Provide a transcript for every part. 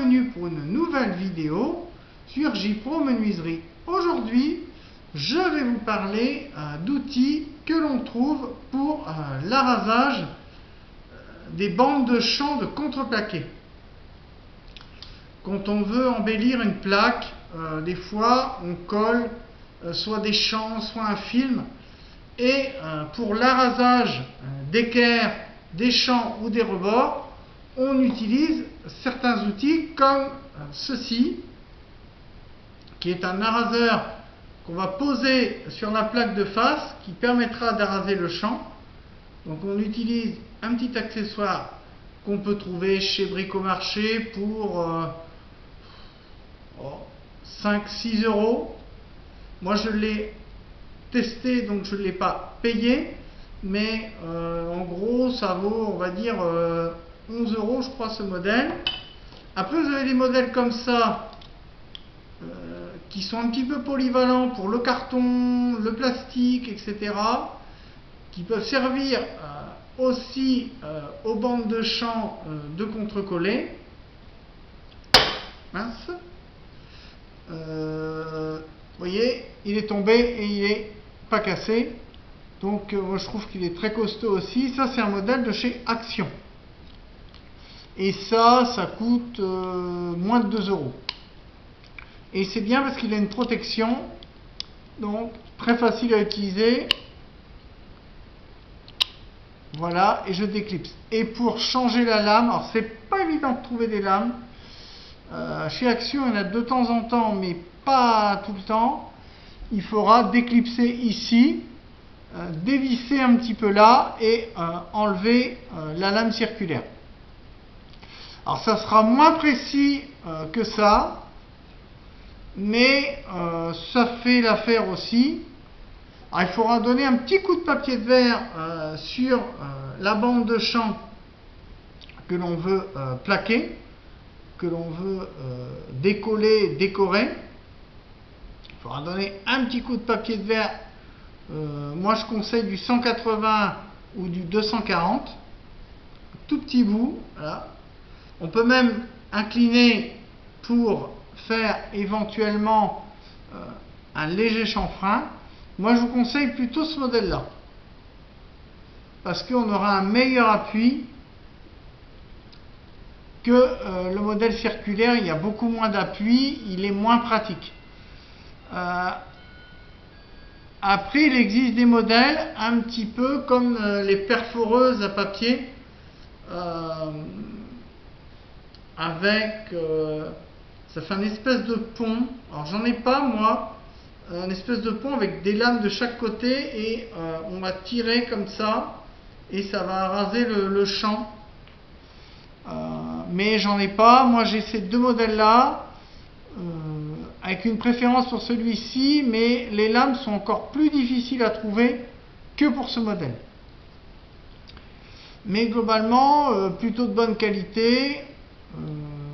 bienvenue pour une nouvelle vidéo sur JPro Menuiserie. Aujourd'hui, je vais vous parler d'outils que l'on trouve pour l'arasage des bandes de champ de contreplaqué. Quand on veut embellir une plaque, des fois on colle soit des champs, soit un film, et pour l'arasage d'équerre, des champs ou des rebords, on utilise certains outils comme ceci, qui est un araseur qu'on va poser sur la plaque de face, qui permettra d'araser le champ. Donc on utilise un petit accessoire qu'on peut trouver chez Bricomarché pour 5-6 euros. Moi je l'ai testé, donc je ne l'ai pas payé, mais en gros ça vaut, on va dire, 11 euros je crois, ce modèle. Après vous avez des modèles comme ça qui sont un petit peu polyvalents pour le carton, le plastique, etc., qui peuvent servir aussi aux bandes de champ de contre-collé. Mince. Vous voyez, il est tombé et il n'est pas cassé. Donc moi je trouve qu'il est très costaud aussi. Ça c'est un modèle de chez Action. Et ça coûte moins de 2 euros. Et c'est bien parce qu'il a une protection. Donc très facile à utiliser. Voilà, et je déclipse. Et pour changer la lame, alors c'est pas évident de trouver des lames. Chez Action, il y en a de temps en temps, mais pas tout le temps. Il faudra déclipser ici, dévisser un petit peu là et enlever la lame circulaire. Alors ça sera moins précis que ça, mais ça fait l'affaire aussi. Alors, il faudra donner un petit coup de papier de verre sur la bande de champ que l'on veut plaquer, que l'on veut décoller, décorer. Il faudra donner un petit coup de papier de verre. Moi je conseille du 180 ou du 240, tout petit bout. Voilà. On peut même incliner pour faire éventuellement un léger chanfrein. Moi je vous conseille plutôt ce modèle là, parce qu'on aura un meilleur appui que le modèle circulaire. Il y a beaucoup moins d'appui, il est moins pratique. Après il existe des modèles un petit peu comme les perforeuses à papier, avec ça fait un espèce de pont. Alors j'en ai pas moi, un espèce de pont avec des lames de chaque côté, et on va tirer comme ça et ça va raser le champ. Mais j'en ai pas. Moi j'ai ces deux modèles là, avec une préférence pour celui-ci, mais les lames sont encore plus difficiles à trouver que pour ce modèle. Mais globalement plutôt de bonne qualité.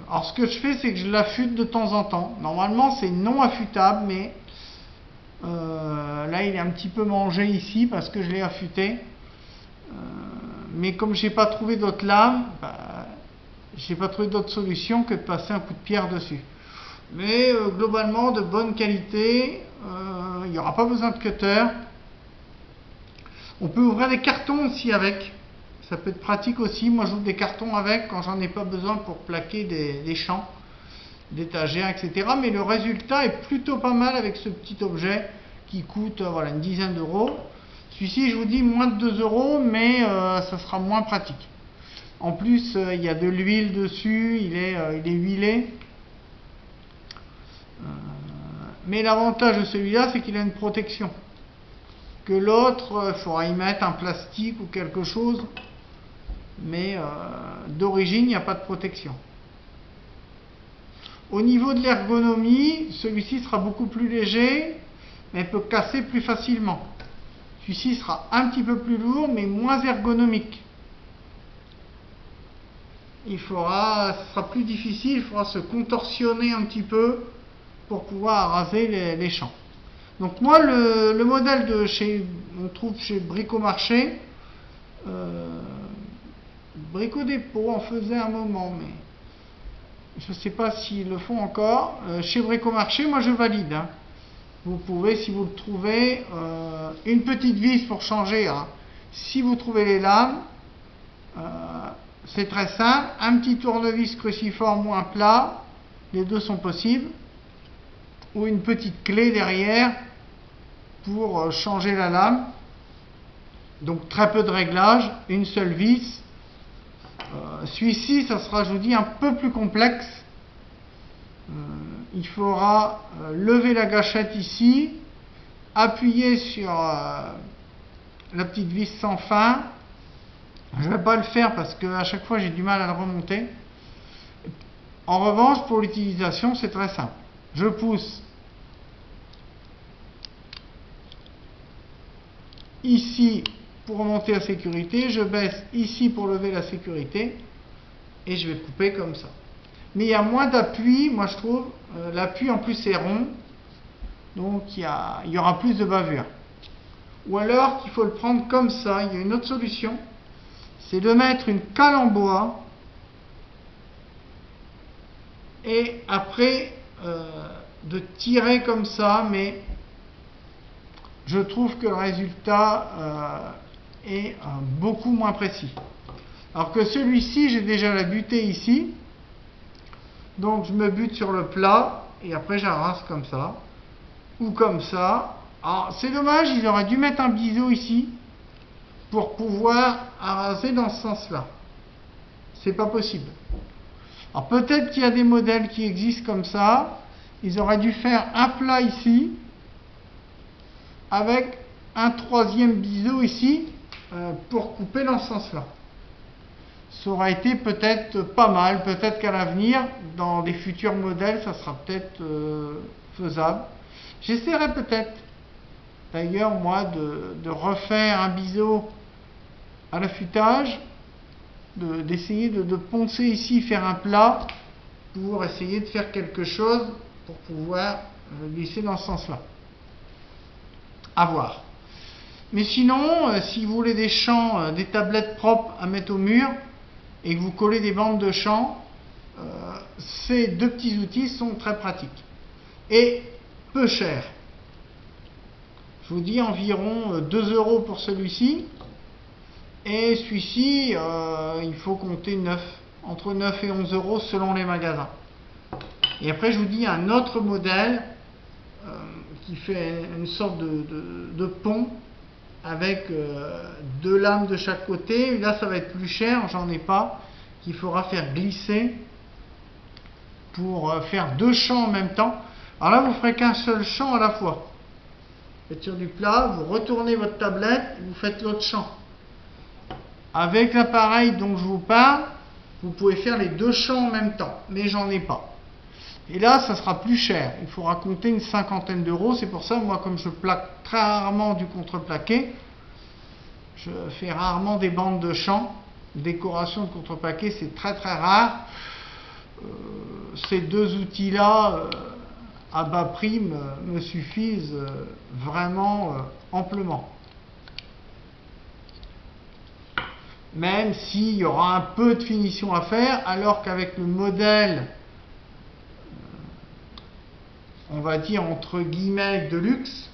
Alors ce que je fais, c'est que je l'affûte de temps en temps. Normalement c'est non affûtable, mais là il est un petit peu mangé ici parce que je l'ai affûté. Mais comme j'ai pas trouvé d'autres lames, j'ai pas trouvé d'autre solution que de passer un coup de pierre dessus. Mais globalement de bonne qualité. Il n'y aura pas besoin de cutter. On peut ouvrir des cartons aussi avec. Ça peut être pratique aussi. Moi j'ouvre des cartons avec quand j'en ai pas besoin pour plaquer des champs, des étagères, etc. Mais le résultat est plutôt pas mal avec ce petit objet qui coûte voilà, une dizaine d'euros. Celui-ci, je vous dis, moins de 2 euros, mais ça sera moins pratique. En plus, il y a de l'huile dessus, il est huilé. Mais l'avantage de celui-là, c'est qu'il a une protection. Que l'autre, il faudra y mettre un plastique ou quelque chose. Mais d'origine, il n'y a pas de protection. Au niveau de l'ergonomie, celui-ci sera beaucoup plus léger, mais peut casser plus facilement. Celui-ci sera un petit peu plus lourd, mais moins ergonomique. Ce sera plus difficile, il faudra se contorsionner un petit peu pour pouvoir araser les champs. Donc moi, le modèle on trouve chez Bricomarché, Brico Dépôt en faisait un moment, mais Je ne sais pas s'ils le font encore. Chez Bricomarché, moi je valide. Hein. Vous pouvez, si vous le trouvez, une petite vis pour changer. Hein. Si vous trouvez les lames, c'est très simple. Un petit tournevis cruciforme ou un plat, les deux sont possibles. Ou une petite clé derrière pour changer la lame. Donc très peu de réglages, une seule vis. Celui-ci, ça sera, je vous dis, un peu plus complexe. Il faudra lever la gâchette ici, appuyer sur la petite vis sans fin. Je ne vais pas le faire parce qu'à chaque fois j'ai du mal à le remonter. En revanche, pour l'utilisation, c'est très simple. Je pousse ici pour remonter la sécurité, je baisse ici pour lever la sécurité et je vais couper comme ça. Mais il y a moins d'appui, moi je trouve. L'appui en plus est rond, donc il y aura plus de bavure. Ou alors qu'il faut le prendre comme ça. Il y a une autre solution, c'est de mettre une cale en bois et après de tirer comme ça, mais je trouve que le résultat est beaucoup moins précis. Alors que celui-ci, j'ai déjà la butée ici. Donc je me bute sur le plat et après j'arrasse comme ça. Ou comme ça. Alors c'est dommage, ils auraient dû mettre un biseau ici pour pouvoir arraser dans ce sens-là. C'est pas possible. Alors peut-être qu'il y a des modèles qui existent comme ça. Ils auraient dû faire un plat ici avec un troisième biseau ici pour couper dans ce sens-là. Ça aurait été peut-être pas mal, peut-être qu'à l'avenir, dans des futurs modèles, ça sera peut-être faisable. J'essaierai peut-être, d'ailleurs, moi, de refaire un biseau à l'affûtage, d'essayer de poncer ici, faire un plat, pour essayer de faire quelque chose pour pouvoir glisser dans ce sens-là. À voir. Mais sinon, si vous voulez des champs, des tablettes propres à mettre au mur, et que vous collez des bandes de champ, ces deux petits outils sont très pratiques et peu chers. Je vous dis environ 2 € pour celui-ci, et celui-ci il faut compter entre 9 et 11 € selon les magasins. Et après je vous dis un autre modèle qui fait une sorte de pont avec deux lames de chaque côté. Là ça va être plus cher, j'en ai pas, qu'il faudra faire glisser pour faire deux champs en même temps. Alors là vous ferez qu'un seul champ à la fois. Vous faites sur du plat, vous retournez votre tablette, vous faites l'autre champ. Avec l'appareil dont je vous parle, vous pouvez faire les deux champs en même temps, mais j'en ai pas. Et là, ça sera plus cher. Il faudra compter une cinquantaine d'euros. C'est pour ça, moi, comme je plaque très rarement du contreplaqué, je fais rarement des bandes de champ. Décoration de contreplaqué, c'est très très rare. Ces deux outils-là, à bas prix, me suffisent vraiment amplement. Même s'il y aura un peu de finition à faire, alors qu'avec le modèle, on va dire entre guillemets de luxe,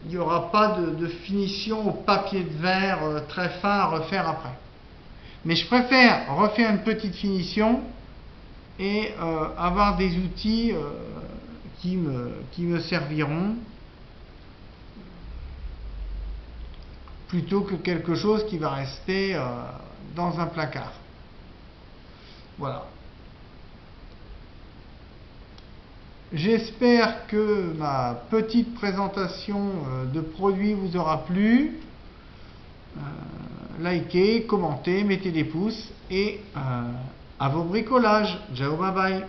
il n'y aura pas de finition au papier de verre très fin à refaire après. Mais je préfère refaire une petite finition et avoir des outils qui me serviront plutôt que quelque chose qui va rester dans un placard. Voilà. J'espère que ma petite présentation de produits vous aura plu. Likez, commentez, mettez des pouces et à vos bricolages. Ciao, bye bye.